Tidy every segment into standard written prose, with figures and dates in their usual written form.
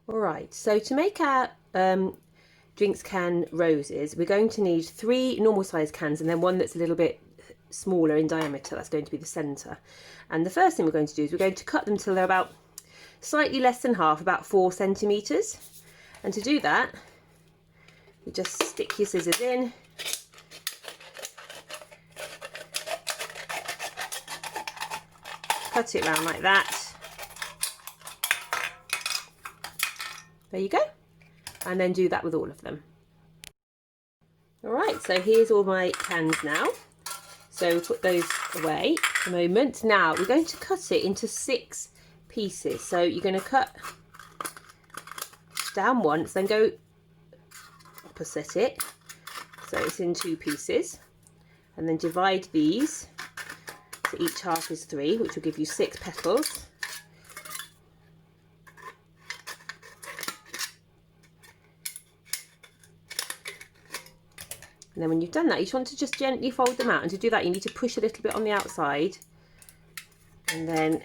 Alright, so to make our drinks can roses, we're going to need 3 normal sized cans and then one that's a little bit smaller in diameter. That's going to be the centre. And the first thing we're going to do is we're going to cut them till they're about slightly less than half, about 4 centimetres. And to do that, you just stick your scissors in, cut it round like that. There you go. And then do that with all of them. Alright, so here's all my cans now. So we'll put those away for a moment. Now we're going to cut it into 6 pieces. So you're going to cut down once, then go opposite it. So it's in 2 pieces. And then divide these. So each half is 3, which will give you 6 petals. And then when you've done that, you just want to just gently fold them out. And to do that, you need to push a little bit on the outside. And then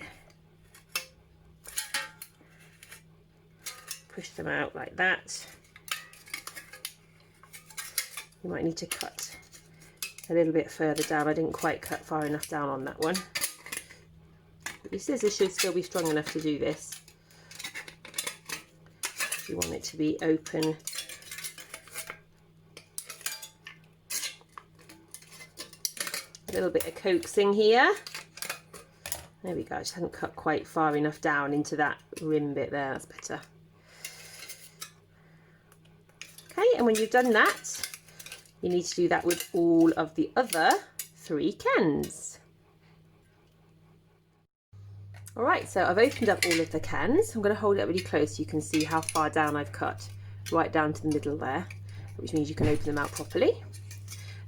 push them out like that. You might need to cut a little bit further down. I didn't quite cut far enough down on that one. But your scissors should still be strong enough to do this. You want it to be open. A little bit of coaxing here. There we go. I just hadn't cut quite far enough down into that rim bit there. That's better. Okay, and when you've done that, you need to do that with all of the other 3 cans. Alright, so I've opened up all of the cans. I'm going to hold it up really close so you can see how far down I've cut, right down to the middle there, which means you can open them out properly.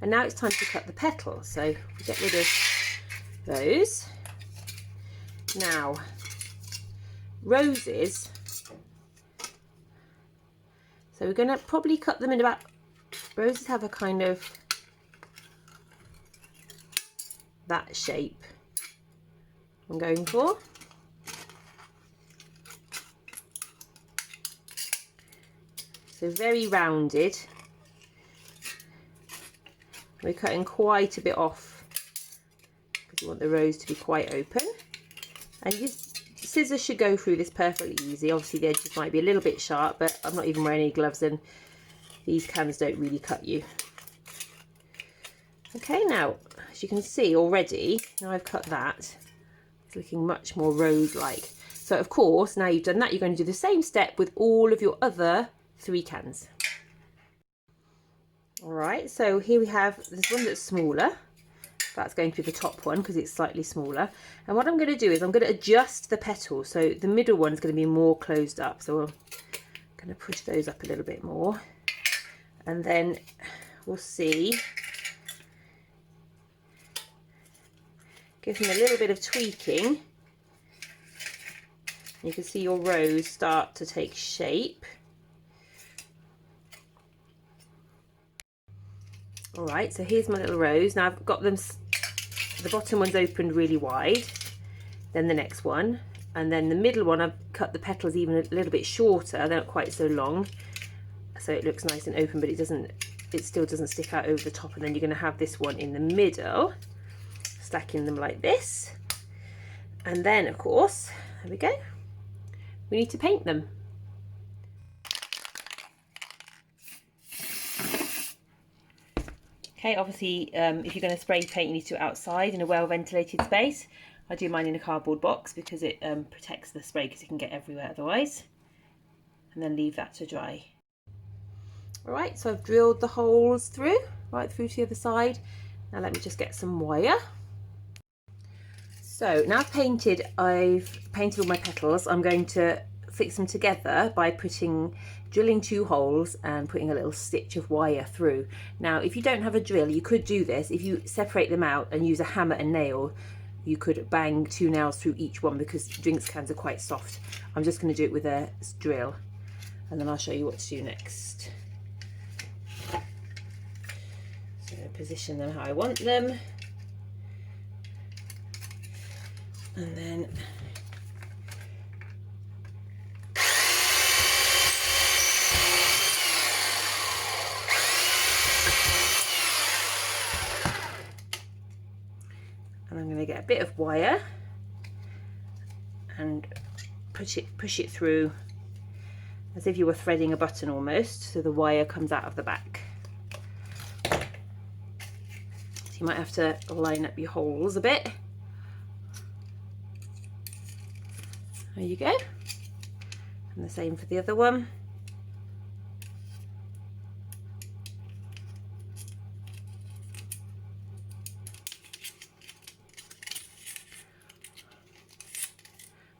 And now it's time to cut the petals. So we get rid of those. Now, roses. So we're going to probably cut them in about, roses have a kind of that shape I'm going for. So very rounded. We're cutting quite a bit off because you want the rose to be quite open. And your scissors should go through this perfectly easy. Obviously the edges might be a little bit sharp, but I'm not even wearing any gloves and these cans don't really cut you. Okay, now as you can see already, now I've cut that, it's looking much more rose-like. So of course, now you've done that, you're going to do the same step with all of your other 3 cans. Alright, so here we have this one that's smaller. That's going to be the top one because it's slightly smaller. And what I'm going to do is I'm going to adjust the petals. So the middle one is going to be more closed up. So I'm going to push those up a little bit more. And then we'll see. Give them a little bit of tweaking. You can see your rose start to take shape. Alright, so here's my little rose. Now I've got them, the bottom one's opened really wide, then the next one, and then the middle one I've cut the petals even a little bit shorter, they're not quite so long, so it looks nice and open, but it still doesn't stick out over the top. And then you're going to have this one in the middle, stacking them like this. And then of course, there we go, we need to paint them. Okay, obviously if you're going to spray paint you need to do it outside in a well ventilated space. I do mine in a cardboard box because it protects the spray because it can get everywhere otherwise. And then leave that to dry. Alright, so I've drilled the holes through, right through to the other side. Now let me just get some wire. So now I've painted all my petals. I'm going to fix them together by drilling 2 holes and putting a little stitch of wire through. Now if you don't have a drill, you could do this. If you separate them out and use a hammer and nail, you could bang 2 nails through each one because drinks cans are quite soft. I'm just going to do it with a drill and then I'll show you what to do next. So position them how I want them, and then get a bit of wire and push it through as if you were threading a button almost, so the wire comes out of the back. So you might have to line up your holes a bit. There you go. And the same for the other one.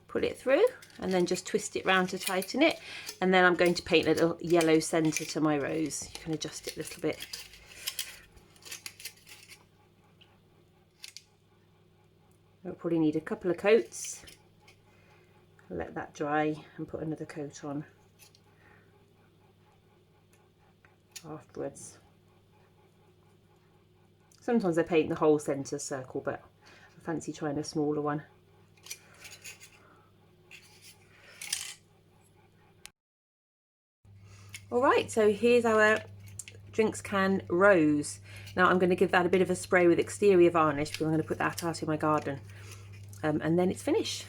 Pull it through and then just twist it round to tighten it, and then I'm going to paint a little yellow centre to my rose. You can adjust it a little bit. I'll probably need a couple of coats. I'll let that dry and put another coat on afterwards. Sometimes I paint the whole centre circle, but I fancy trying a smaller one. Alright, so here's our drinks can rose. Now I'm going to give that a bit of a spray with exterior varnish because I'm going to put that out in my garden, and then it's finished.